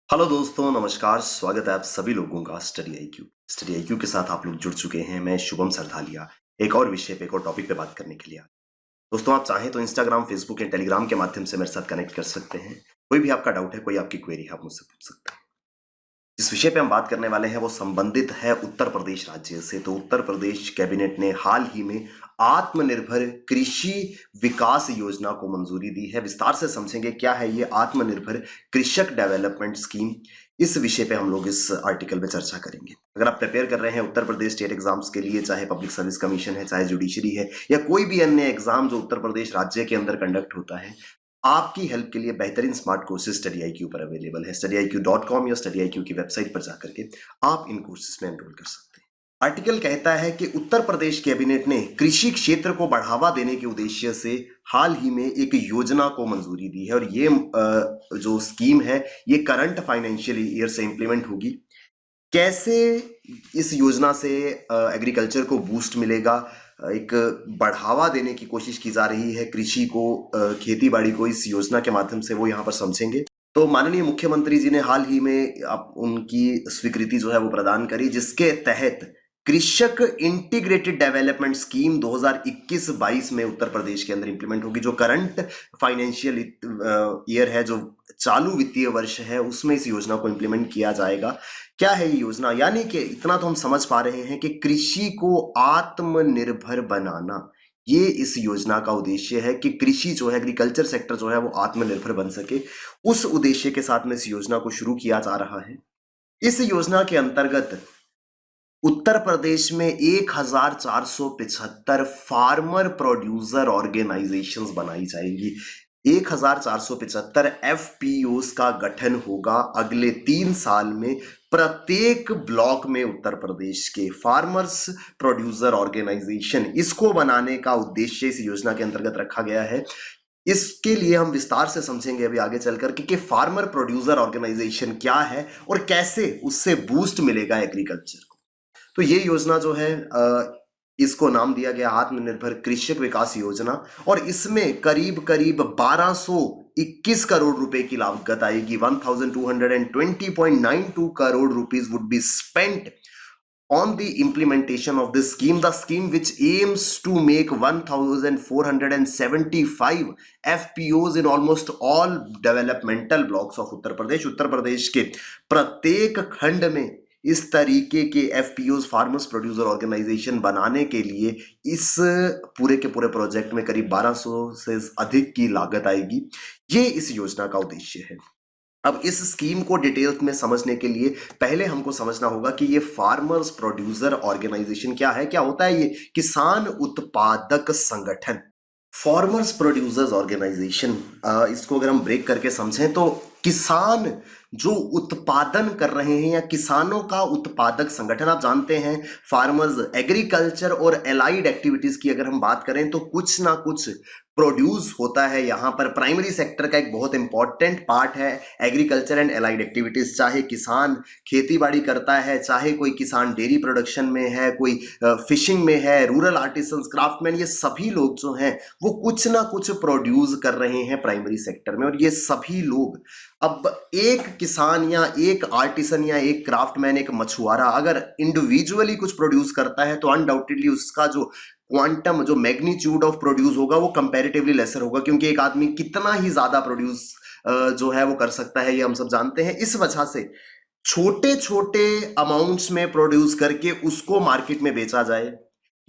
Hello दोस्तों, नमस्कार। स्वागत है आप सभी लोगों का स्टडी आईक्यू के साथ आप लोग जुड़ चुके हैं। मैं शुभम सरधालिया एक और विषय पे, एक और टॉपिक पे बात करने के लिए दोस्तों, आप चाहें तो इंस्टाग्राम, फेसबुक या टेलीग्राम के माध्यम से मेरे साथ कनेक्ट कर सकते हैं। कोई भी आपका डाउट है, कोई आपकी क्वेरी है, आप मुझसे पूछ सकते हैं। जिस विषय पे हम बात करने वाले हैं वो संबंधित है उत्तर प्रदेश राज्य से। तो उत्तर प्रदेश कैबिनेट ने हाल ही में आत्मनिर्भर कृषि विकास योजना को मंजूरी दी है। विस्तार से समझेंगे क्या है ये आत्मनिर्भर कृषक डेवलपमेंट स्कीम। इस विषय पे हम लोग इस आर्टिकल में चर्चा करेंगे। अगर आप प्रिपेयर कर रहे हैं उत्तर प्रदेश स्टेट एग्जाम्स के लिए, चाहे पब्लिक सर्विस कमीशन है, चाहे जुडिशरी है, या कोई भी अन्य एग्जाम जो उत्तर प्रदेश राज्य के अंदर कंडक्ट होता है, आपकी हेल्प के लिए बेहतरीन स्मार्ट कोर्सेज स्टडी आईक्यू पर अवेलेबल है। studyIQ.com या स्टडी आईक्यू की वेबसाइट पर जाकर के आप इन कोर्सेज में एनरोल कर सकते हैं। आर्टिकल कहता है कि उत्तर प्रदेश कैबिनेट ने कृषि क्षेत्र को बढ़ावा देने के उद्देश्य से हाल ही में एक योजना को मंजूरी दी है, और ये जो स्कीम है ये करंट फाइनेंशियल ईयर से इंप्लीमेंट होगी। कैसे इस योजना से एग्रीकल्चर को बूस्ट मिलेगा, एक बढ़ावा देने की कोशिश की जा रही है कृषि को, खेती बाड़ी को, इस योजना के माध्यम से, वो यहाँ पर समझेंगे। तो माननीय मुख्यमंत्री जी ने हाल ही में उनकी स्वीकृति जो है वो प्रदान करी, जिसके तहत कृषक इंटीग्रेटेड डेवलपमेंट स्कीम 2021-22 में उत्तर प्रदेश के अंदर इंप्लीमेंट होगी। जो करंट फाइनेंशियल ईयर है, जो चालू वित्तीय वर्ष है, उसमें इस योजना को इंप्लीमेंट किया जाएगा। क्या है ये योजना? यानी कि इतना तो हम समझ पा रहे हैं कि कृषि को आत्मनिर्भर बनाना, ये इस योजना का उद्देश्य है कि कृषि जो है, एग्रीकल्चर सेक्टर जो है वो आत्मनिर्भर बन सके। उस उद्देश्य के साथ में इस योजना को शुरू किया जा रहा है। इस योजना के अंतर्गत उत्तर प्रदेश में 1475 फार्मर प्रोड्यूसर ऑर्गेनाइजेशंस बनाई जाएंगी। 1475 एफपीओस का गठन होगा अगले 3 साल में। प्रत्येक ब्लॉक में उत्तर प्रदेश के फार्मर्स प्रोड्यूसर ऑर्गेनाइजेशन, इसको बनाने का उद्देश्य इस योजना के अंतर्गत रखा गया है। इसके लिए हम विस्तार से समझेंगे अभी आगे चलकर कि फार्मर प्रोड्यूसर ऑर्गेनाइजेशन क्या है और कैसे उससे बूस्ट मिलेगा एग्रीकल्चर को। तो ये योजना जो है, इसको नाम दिया गया आत्मनिर्भर कृषक विकास योजना, और इसमें करीब करीब 1221 करोड़ रुपए की लागत आएगी। 1220.92 crore rupees would be spent on the implementation of this scheme, the scheme which aims to make 1475 FPOs in almost all developmental blocks of Uttar Pradesh. Uttar Pradesh के प्रत्येक खंड में इस तरीके के एफपीओज, फार्मर्स प्रोड्यूसर ऑर्गेनाइजेशन बनाने के लिए इस पूरे के पूरे प्रोजेक्ट में करीब 1200 से अधिक की लागत आएगी। ये इस योजना का उद्देश्य है। अब इस स्कीम को डिटेल्स में समझने के लिए पहले हमको समझना होगा कि ये फार्मर्स प्रोड्यूसर ऑर्गेनाइजेशन क्या है, क्या होता है। ये किसान उत्पादक संगठन, फार्मर्स प्रोड्यूसर्स ऑर्गेनाइजेशन, इसको अगर हम ब्रेक करके समझें तो किसान जो उत्पादन कर रहे हैं या किसानों का उत्पादक संगठन। आप जानते हैं फार्मर्स एग्रीकल्चर और एलाइड एक्टिविटीज की अगर हम बात करें तो कुछ ना कुछ प्रोड्यूस होता है। यहाँ पर प्राइमरी सेक्टर का एक बहुत इंपॉर्टेंट पार्ट है एग्रीकल्चर एंड एलाइड एक्टिविटीज। चाहे किसान खेती बाड़ी करता है, चाहे कोई किसान डेयरी प्रोडक्शन में है, कोई फिशिंग में है, रूरल आर्टिसंस, क्राफ्टमैन, ये सभी लोग जो हैं वो कुछ ना कुछ प्रोड्यूस कर रहे हैं प्राइमरी सेक्टर में। और ये सभी लोग, अब एक किसान या एक आर्टिसन या एक क्राफ्टमैन, एक मछुआरा अगर इंडिविजुअली कुछ प्रोड्यूस करता है तो अनडाउटेडली उसका जो क्वांटम, जो मैग्नीट्यूड ऑफ प्रोड्यूस होगा वो कंपैरेटिवली लेसर होगा, क्योंकि एक आदमी कितना ही ज्यादा प्रोड्यूस जो है वो कर सकता है, ये हम सब जानते हैं। इस वजह से छोटे छोटे अमाउंट्स में प्रोड्यूस करके उसको मार्केट में बेचा जाए,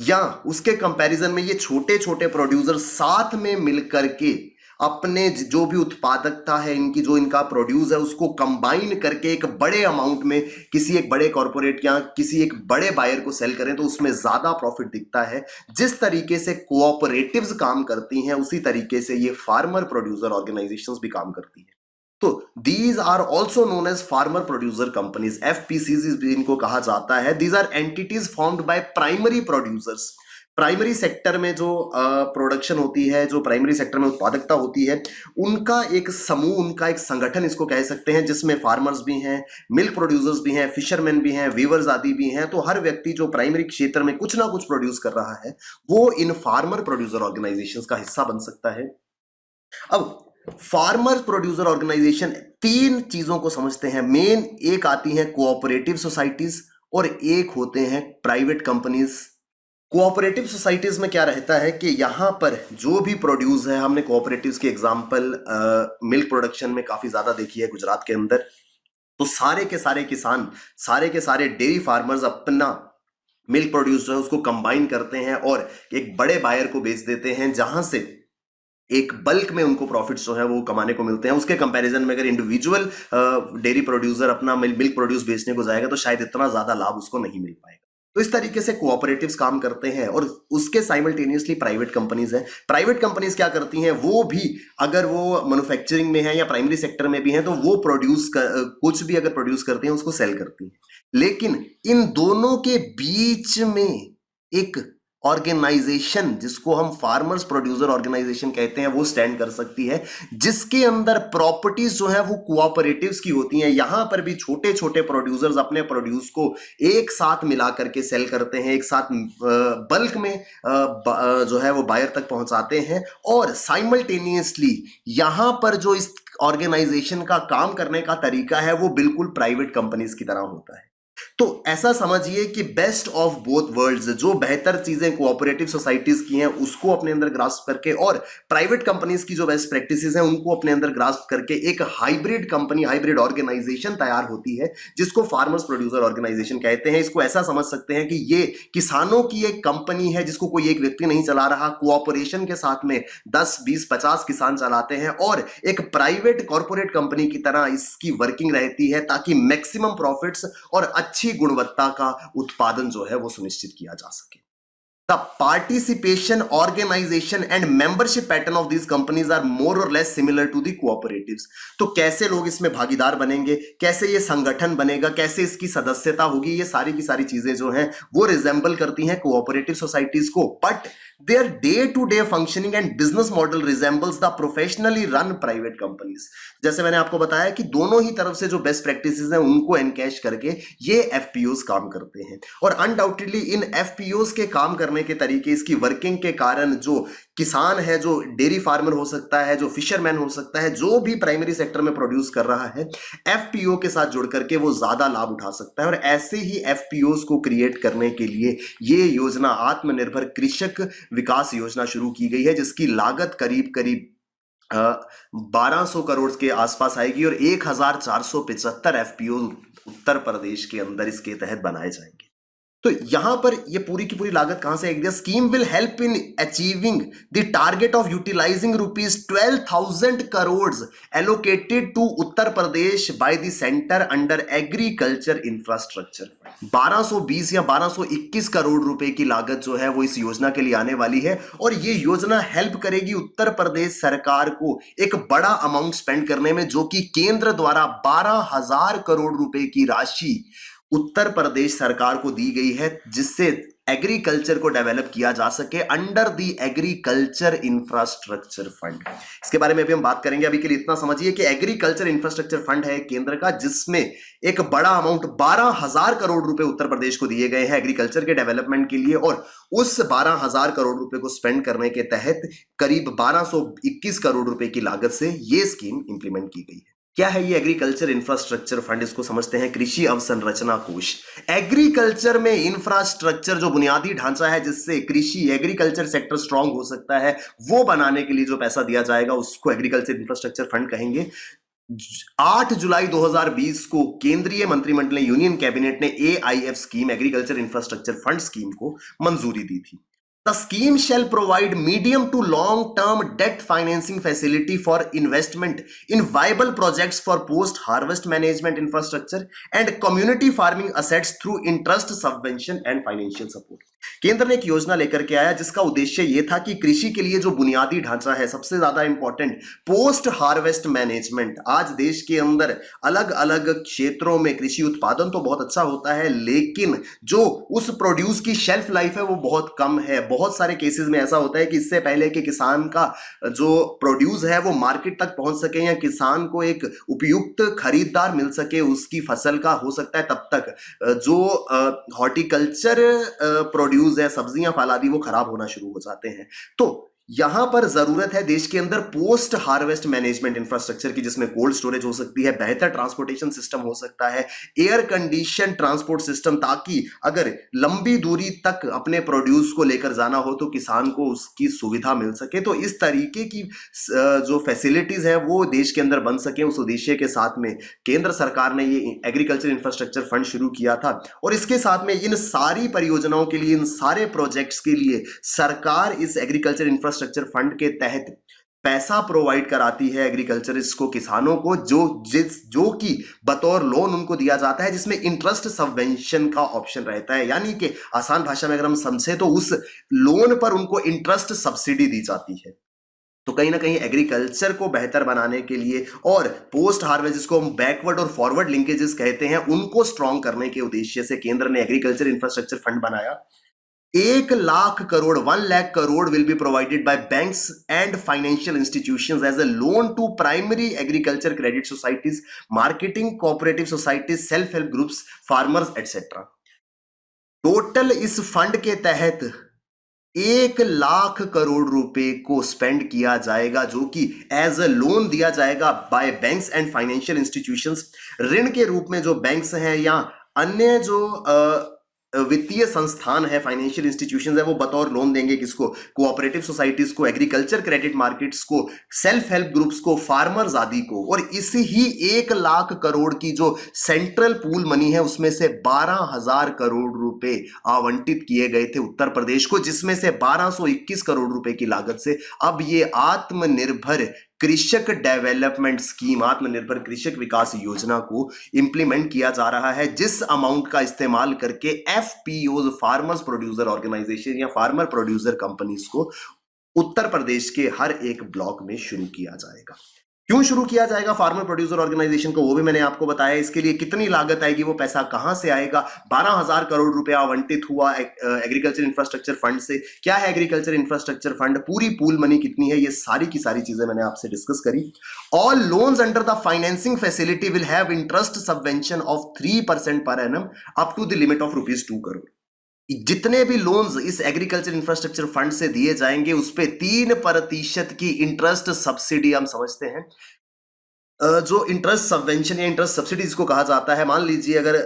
या उसके कंपैरिजन में ये छोटे छोटे प्रोड्यूसर साथ में मिलकर के अपने जो भी उत्पादकता है इनकी, जो इनका प्रोड्यूस है, उसको कंबाइन करके एक बड़े अमाउंट में किसी एक बड़े कॉर्पोरेट या किसी एक बड़े बायर को सेल करें तो उसमें ज्यादा प्रॉफिट दिखता है। जिस तरीके से कोऑपरेटिव्स काम करती हैं उसी तरीके से ये फार्मर प्रोड्यूसर ऑर्गेनाइजेशंस भी काम करती हैं। तो these are also known as farmer producer companies, FPCs भी इनको कहा जाता है। These are entities formed by primary producers. Primary sector में जो प्रोडक्शन होती है, जो प्राइमरी सेक्टर में उत्पादकता होती है, उनका एक समूह, उनका एक संगठन इसको कह सकते हैं, जिसमें फार्मर्स भी हैं, मिल्क प्रोड्यूसर्स भी हैं, फिशरमैन भी हैं, वीवर्स आदि भी हैं। तो हर व्यक्ति जो प्राइमरी क्षेत्र में कुछ ना कुछ प्रोड्यूस कर रहा है वो इन फार्मर प्रोड्यूसर ऑर्गेनाइजेशंस का हिस्सा बन सकता है। अब फार्मर प्रोड्यूसर ऑर्गेनाइजेशन तीन चीजों को समझते हैं मेन। एक आती है कोऑपरेटिव सोसाइटीज और एक होते हैं प्राइवेट कंपनीज। कोऑपरेटिव सोसाइटीज में क्या रहता है कि यहां पर जो भी प्रोड्यूस है, हमने कोऑपरेटिव्स की एग्जांपल मिल्क प्रोडक्शन में काफी ज्यादा देखी है गुजरात के अंदर। तो सारे के सारे किसान, सारे के सारे डेयरी फार्मर्स अपना मिल्क प्रोड्यूस जो है उसको कंबाइन करते हैं और एक बड़े बायर को बेच देते हैं, जहां से एक बल्क में उनको प्रॉफिट्स जो है वो कमाने को मिलते हैं। उसके कंपैरिजन में अगर इंडिविजुअल डेयरी प्रोड्यूसर अपना मिल्क प्रोड्यूस बेचने को जाएगा तो शायद इतना ज्यादा लाभ उसको नहीं मिल पाएगा। तो इस तरीके से कोऑपरेटिव्स काम करते हैं और उसके साइमल्टेनियसली प्राइवेट कंपनीज हैं। प्राइवेट कंपनीज क्या करती हैं, वो भी अगर वो मैन्युफैक्चरिंग में है या प्राइमरी सेक्टर में भी हैं तो वो कुछ भी अगर प्रोड्यूस करती हैं उसको सेल करती हैं। लेकिन इन दोनों के बीच में एक ऑर्गेनाइजेशन, जिसको हम फार्मर्स प्रोड्यूसर ऑर्गेनाइजेशन कहते हैं, वो स्टैंड कर सकती है, जिसके अंदर प्रॉपर्टीज जो है वो कोऑपरेटिव्स की होती हैं। यहां पर भी छोटे छोटे प्रोड्यूसर्स अपने प्रोड्यूस को एक साथ मिला करके सेल करते हैं, एक साथ बल्क में जो है वो बायर तक पहुंचाते हैं। और साइमल्टेनियसली यहां पर जो इस ऑर्गेनाइजेशन का काम करने का तरीका है वो बिल्कुल प्राइवेट कंपनीज की तरह होता है। तो ऐसा समझिए कि बेस्ट ऑफ बोथ वर्ल्ड्स, जो बेहतर चीजें कोऑपरेटिव सोसाइटीज की हैं उसको अपने अंदर ग्रास्प करके और प्राइवेट कंपनीज की जो बेस्ट प्रैक्टिसेस हैं उनको अपने अंदर ग्रास्प करके एक हाइब्रिड कंपनी, हाइब्रिड ऑर्गेनाइजेशन तैयार होती है, जिसको फार्मर्स प्रोड्यूसर ऑर्गेनाइजेशन कहते हैं। इसको ऐसा समझ सकते हैं कि ये किसानों की एक कंपनी है जिसको कोई एक व्यक्ति नहीं चला रहा, कोऑपरेशन के साथ में 10, 20, 50 किसान चलाते हैं और एक प्राइवेट कॉर्पोरेट कंपनी की तरह इसकी वर्किंग रहती है, ताकि मैक्सिमम प्रॉफिट्स और अच्छी गुणवत्ता का उत्पादन जो है वो सुनिश्चित किया जा सके। The participation, organization and membership pattern of these companies are more or less similar to the cooperatives. तो कैसे लोग इसमें भागीदार बनेंगे, कैसे ये संगठन बनेगा, कैसे इसकी सदस्यता होगी, ये सारी की सारी चीजें जो हैं वो रिजेंबल करती हैं कोऑपरेटिव सोसाइटीज को, but their day-to-day functioning and business model resembles the professionally run private companies. जैसे मैंने आपको बताया कि दोनों ही तरफ से जो बेस्ट प्रैक्टिसेस हैं उनको एनकैश करके ये एफपीओज काम करते हैं। और अनडाउटेडली इन एफपीओज के काम करने के तरीके, इसकी वर्किंग के कारण जो किसान है, जो डेयरी फार्मर हो सकता है, जो फिशरमैन हो सकता है, जो भी प्राइमरी सेक्टर में प्रोड्यूस कर रहा है, एफपीओ के साथ जुड़ करके वो ज्यादा लाभ उठा सकता है। और ऐसे ही एफपीओज को क्रिएट करने के लिए ये योजना आत्मनिर्भर कृषक विकास योजना शुरू की गई है, जिसकी लागत करीब करीब 1200 करोड़ के आसपास आएगी और 1475 एफपीओ उत्तर प्रदेश के अंदर इसके तहत बनाए जाएंगे। तो यहां पर ये पूरी की पूरी लागत कहां से आएगी? Scheme will help in achieving the target of utilising ₹12,000 crore allocated to Uttar Pradesh by the centre under agriculture infrastructure fund. 1220 या 1221 करोड़ रुपए की लागत जो है वो इस योजना के लिए आने वाली है और ये योजना हेल्प करेगी उत्तर प्रदेश सरकार को एक बड़ा अमाउंट स्पेंड करने में, जो कि केंद्र द्वारा 12,000 करोड़ रुपए की राशि उत्तर प्रदेश सरकार को दी गई है, जिससे एग्रीकल्चर को डेवलप किया जा सके under the agriculture infrastructure fund. इसके बारे में भी हम बात करेंगे। अभी के लिए इतना समझिए कि एग्रीकल्चर इंफ्रास्ट्रक्चर फंड है केंद्र का, जिसमें एक बड़ा अमाउंट 12,000 करोड़ रुपए उत्तर प्रदेश को दिए गए हैं एग्रीकल्चर के डेवलपमेंट के लिए। और उस 12,000 करोड़ रुपए को स्पेंड करने के तहत करीब 1221 करोड़ रुपए की लागत से यह स्कीम इंप्लीमेंट की गई है। क्या है ये एग्रीकल्चर इंफ्रास्ट्रक्चर फंड? इसको समझते हैं कृषि अवसंरचना कोष। एग्रीकल्चर में इंफ्रास्ट्रक्चर, जो बुनियादी ढांचा है जिससे कृषि एग्रीकल्चर सेक्टर स्ट्रांग हो सकता है, वो बनाने के लिए जो पैसा दिया जाएगा उसको एग्रीकल्चर इंफ्रास्ट्रक्चर फंड कहेंगे। 8 जुलाई 2020 को केंद्रीय मंत्रिमंडल यूनियन कैबिनेट ने AIF scheme, agriculture infrastructure fund scheme को मंजूरी दी थी। The scheme shall provide medium to long-term debt financing facility for investment in viable projects for post-harvest management infrastructure and community farming assets through interest subvention and financial support. केंद्र ने एक योजना लेकर के आया जिसका उद्देश्य यह था कि कृषि के लिए जो बुनियादी ढांचा है, सबसे ज्यादा इंपॉर्टेंट पोस्ट हार्वेस्ट मैनेजमेंट। आज देश के अंदर अलग अलग क्षेत्रों में कृषि उत्पादन तो बहुत अच्छा होता है, लेकिन जो उस प्रोड्यूस की शेल्फ लाइफ है वो बहुत कम है। बहुत सारे केसेस में ऐसा होता है कि इससे पहले कि किसान का जो प्रोड्यूस है वो मार्केट तक पहुंच सके या किसान को एक उपयुक्त खरीदार मिल सके उसकी फसल का, हो सकता है तब तक जो हॉर्टिकल्चर प्रोड्यूस है, सब्जियां फल आदि, वो खराब होना शुरू हो जाते हैं। तो यहां पर जरूरत है देश के अंदर पोस्ट हार्वेस्ट मैनेजमेंट इंफ्रास्ट्रक्चर की, जिसमें कोल्ड स्टोरेज हो सकती है, बेहतर ट्रांसपोर्टेशन सिस्टम हो सकता है, एयर कंडीशन ट्रांसपोर्ट सिस्टम, ताकि अगर लंबी दूरी तक अपने प्रोड्यूस को लेकर जाना हो तो किसान को उसकी सुविधा मिल सके। तो इस तरीके की जो फैसिलिटीज है वो देश के अंदर बन सके, उस उद्देश्य के साथ में केंद्र सरकार ने ये एग्रीकल्चर इंफ्रास्ट्रक्चर फंड शुरू किया था। और इसके साथ में इन सारी परियोजनाओं के लिए, इन सारे प्रोजेक्ट्स के लिए सरकार इस एग्रीकल्चर इंफ्रास्ट्रक्चर फंड के तहत पैसा प्रोवाइड कराती है एग्रीकल्चरिस्ट को, किसानों को, जो कि बतौर लोन उनको दिया जाता है, जिसमें इंटरेस्ट सबवेंशन का ऑप्शन रहता है। यानी कि आसान भाषा में अगर हम समझे तो उस लोन पर उनको इंटरेस्ट सब्सिडी दी जाती है। तो कहीं ना कहीं एग्रीकल्चर को बेहतर बनाने के लिए और पोस्ट हार्वेस्ट, जिसको हम बैकवर्ड और फॉरवर्ड लिंकेजेस कहते हैं, उनको स्ट्रॉन्ग करने के उद्देश्य से केंद्र ने एग्रीकल्चर इंफ्रास्ट्रक्चर फंड बनाया। 1 lakh crore 1 lakh crore will be provided by banks and financial institutions as a loan to primary agriculture credit societies, marketing cooperative societies, self help groups, farmers etcetera. Total इस फंड के तहत 1 लाख करोड़ रुपए को स्पेंड किया जाएगा, जो कि एज अ लोन दिया जाएगा bye banks and financial institutions. ऋण के रूप में जो बैंक्स हैं या अन्य जो वित्तीय संस्थान है, फाइनेंशियल इंस्टीट्यूशंस है, वो बतौर लोन देंगे किसको? कोऑपरेटिव सोसाइटीज को, एग्रीकल्चर क्रेडिट मार्केट्स को, सेल्फ हेल्प ग्रुप्स को, फार्मर्स आदि को। और इसी ही 1 लाख करोड़ की जो सेंट्रल पूल मनी है उसमें से 12,000 करोड़ रुपए आवंटित किए गए थे उत्तर प्रदेश को, जिसमें से 1221 करोड़ रुपए की लागत से अब ये आत्मनिर्भर कृषक डेवलपमेंट स्कीम, आत्मनिर्भर कृषक विकास योजना को इंप्लीमेंट किया जा रहा है, जिस अमाउंट का इस्तेमाल करके एफपीओ, फार्मर्स प्रोड्यूसर ऑर्गेनाइजेशन या फार्मर प्रोड्यूसर कंपनीज को उत्तर प्रदेश के हर एक ब्लॉक में शुरू किया जाएगा। क्यों शुरू किया जाएगा फार्मर प्रोड्यूसर ऑर्गेनाइजेशन को, वो भी मैंने आपको बताया। इसके लिए कितनी लागत आएगी, वो पैसा कहां से आएगा, 12,000 करोड़ रुपया आवंटित हुआ एग्रीकल्चर इंफ्रास्ट्रक्चर फंड से। क्या है एग्रीकल्चर इंफ्रास्ट्रक्चर फंड, पूरी पूल मनी कितनी है, ये सारी की सारी चीजें मैंने आपसे डिस्कस करी। All loans under the financing facility will have interest subvention of 3% per annum up to the limit of ₹2 crore. जितने भी लोन्स इस एग्रीकल्चर इंफ्रास्ट्रक्चर फंड से दिए जाएंगे उस पे 3% की इंटरेस्ट सब्सिडी हम समझते हैं। जो इंटरेस्ट सबवेंशन या इंटरेस्ट सब्सिडी जिसको कहा जाता है, मान लीजिए अगर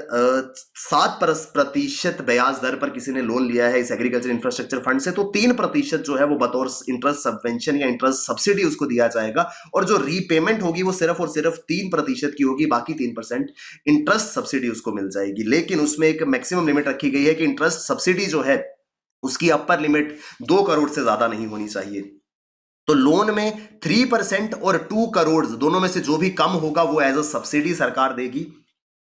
7% ब्याज दर पर किसी ने लोन लिया है इस एग्रीकल्चर इंफ्रास्ट्रक्चर फंड से, तो 3% जो है वो बतौर इंटरेस्ट सबवेंशन या इंटरेस्ट सब्सिडी उसको दिया जाएगा। और जो रीपेमेंट होगी वो सिर्फ और सिर्फ 3% की होगी, बाकी 3% इंटरेस्ट सब्सिडी उसको मिल जाएगी। लेकिन उसमें एक मैक्सिमम लिमिट रखी गई है कि इंटरेस्ट सब्सिडी जो है उसकी अपर लिमिट 2 करोड़ से ज्यादा नहीं होनी चाहिए। तो लोन में 3% और 2 करोड़ दोनों में से जो भी कम होगा वो एज अ सब्सिडी सरकार देगी।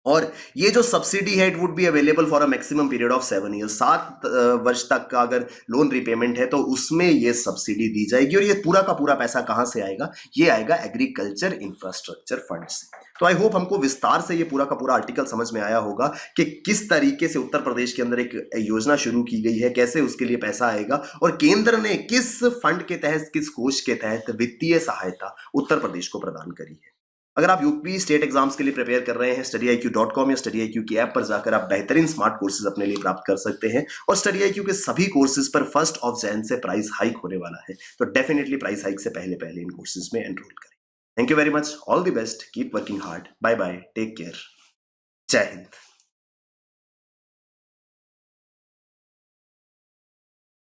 और ये जो सब्सिडी है it would be available for a maximum period of 7 years, 7 वर्ष तक का अगर लोन रिपेमेंट है तो उसमें ये सब्सिडी दी जाएगी। और ये पूरा का पूरा पैसा कहां से आएगा, ये आएगा एग्रीकल्चर इंफ्रास्ट्रक्चर फंड से। तो आई होप हमको विस्तार से ये पूरा का पूरा आर्टिकल समझ में आया होगा कि किस तरीके से उत्तर प्रदेश के अंदर एक योजना शुरू की गई है, कैसे उसके लिए पैसा आएगा और केंद्र ने किस फंड के तहत, किस कोष के तहत वित्तीय सहायता उत्तर प्रदेश को प्रदान करी है। अगर आप यूपी स्टेट एग्जाम्स के लिए प्रिपेयर कर रहे हैं, studyIQ.com या studyIQ की ऐप पर जाकर आप बेहतरीन स्मार्ट कोर्सेज अपने लिए प्राप्त कर सकते हैं। और studyIQ के सभी कोर्सेज पर 1 जनवरी से प्राइस हाइक होने वाला है, तो डेफिनेटली प्राइस हाइक से पहले इन कोर्सेज में एनरोल करें। Thank you very much, all the best, keep working hard, bye bye, take care, जय हिंद।